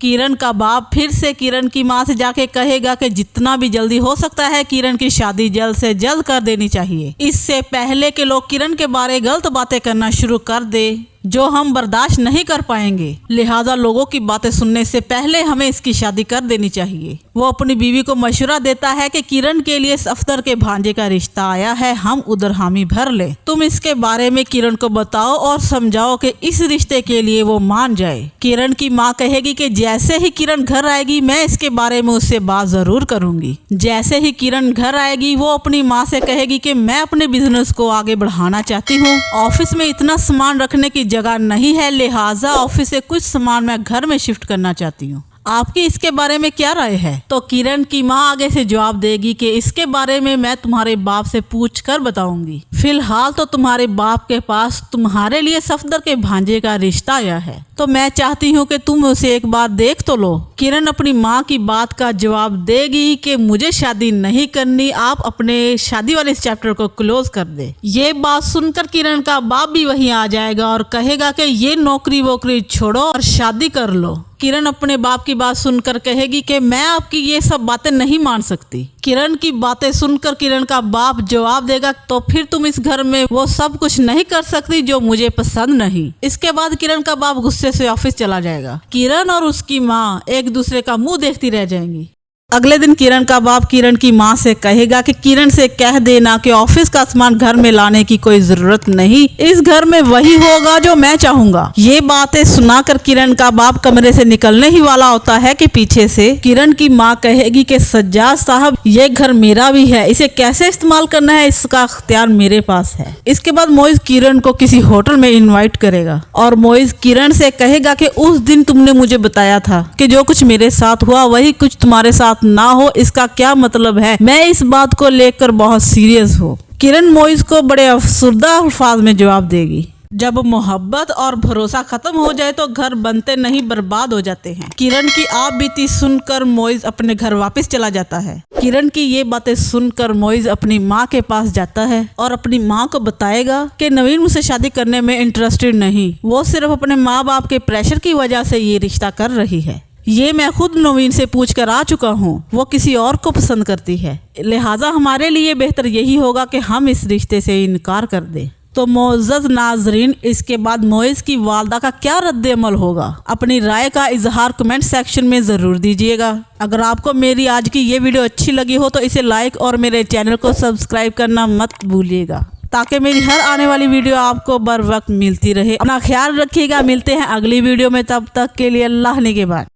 किरण का बाप फिर से किरण की माँ से जाके कहेगा कि जितना भी जल्दी हो सकता है किरण की शादी जल्द से जल्द कर देनी चाहिए, इससे पहले कि लोग किरण के बारे गलत बातें करना शुरू कर दे जो हम बर्दाश्त नहीं कर पाएंगे। लिहाजा लोगों की बातें सुनने से पहले हमें इसकी शादी कर देनी चाहिए। वो अपनी बीवी को मशवरा देता है कि किरण के लिए सफदर के भांजे का रिश्ता आया है, हम उधर हामी भर ले। तुम इसके बारे में किरण को बताओ और समझाओ कि इस रिश्ते के लिए वो मान जाए। किरण की माँ कहेगी कि जैसे ही किरण घर आएगी मैं इसके बारे में उससे बात जरूर करूंगी। जैसे ही किरण घर आएगी वो अपनी माँ से कहेगी कि मैं अपने बिजनेस को आगे बढ़ाना चाहती हूँ, ऑफिस में इतना सामान रखने की जगह नहीं है, लिहाजा ऑफिस से कुछ सामान मैं घर में शिफ्ट करना चाहती हूँ। आपकी इसके बारे में क्या राय है? तो किरण की माँ आगे से जवाब देगी कि इसके बारे में मैं तुम्हारे बाप से पूछ कर बताऊंगी। फिलहाल तो तुम्हारे बाप के पास तुम्हारे लिए सफदर के भांजे का रिश्ता आया है, तो मैं चाहती हूँ कि तुम उसे एक बार देख तो लो। किरण अपनी माँ की बात का जवाब देगी कि मुझे शादी नहीं करनी, आप अपने शादी वाले इस चैप्टर को क्लोज कर दे। ये बात सुनकर किरण का बाप भी वहीं आ जाएगा और कहेगा कि ये नौकरी वोकरी छोड़ो और शादी कर लो। किरण अपने बाप की बात सुनकर कहेगी कि मैं आपकी ये सब बातें नहीं मान सकती। किरण की बातें सुनकर किरण का बाप जवाब देगा तो फिर तुम इस घर में वो सब कुछ नहीं कर सकती जो मुझे पसंद नहीं। इसके बाद किरण का बाप गुस्से से ऑफिस चला जाएगा। किरण और उसकी माँ एक दूसरे का मुंह देखती रह जाएंगी। अगले दिन किरण का बाप किरण की माँ से कहेगा कि किरण से कह देना कि ऑफिस का सामान घर में लाने की कोई जरूरत नहीं, इस घर में वही होगा जो मैं चाहूंगा। ये बातें सुनाकर किरण का बाप कमरे से निकलने ही वाला होता है कि पीछे से किरण की माँ कहेगी कि सज्जाद साहब ये घर मेरा भी है, इसे कैसे इस्तेमाल करना है इसका अख्तियार मेरे पास है। इसके बाद मोइज किरण को किसी होटल में इन्वाइट करेगा और मोइज किरण से कहेगा कि उस दिन तुमने मुझे बताया था कि जो कुछ मेरे साथ हुआ वही कुछ तुम्हारे साथ ना हो, इसका क्या मतलब है? मैं इस बात को लेकर बहुत सीरियस हूँ। किरण मोइज को बड़े अफसरदा अल्फाज में जवाब देगी। जब मोहब्बत और भरोसा खत्म हो जाए तो घर बनते नहीं बर्बाद हो जाते हैं। किरण की आप बीती सुनकर मोइज अपने घर वापस चला जाता है। किरण की ये बातें सुनकर मोइज अपनी माँ के पास जाता है और अपनी माँ को बताएगा कि नवीन मुझसे शादी करने में इंटरेस्टेड नहीं, वो सिर्फ अपने माँ बाप के प्रेशर की वजह से ये रिश्ता कर रही है। ये मैं खुद नवीन से पूछ कर आ चुका हूँ, वो किसी और को पसंद करती है, लिहाजा हमारे लिए बेहतर यही होगा कि हम इस रिश्ते से इनकार कर दें। तो मोअज़्ज़ज़ नाज़रीन, इसके बाद मोइज़ की वालदा का क्या रद्द अमल होगा? अपनी राय का इजहार कमेंट सेक्शन में ज़रूर दीजिएगा। अगर आपको मेरी आज की ये वीडियो अच्छी लगी हो तो इसे लाइक और मेरे चैनल को सब्सक्राइब करना मत भूलिएगा ताकि मेरी हर आने वाली वीडियो आपको बर वक्त मिलती रहे। अपना ख्याल रखिएगा, मिलते हैं अगली वीडियो में, तब तक के लिए अल्लाह निगहबान।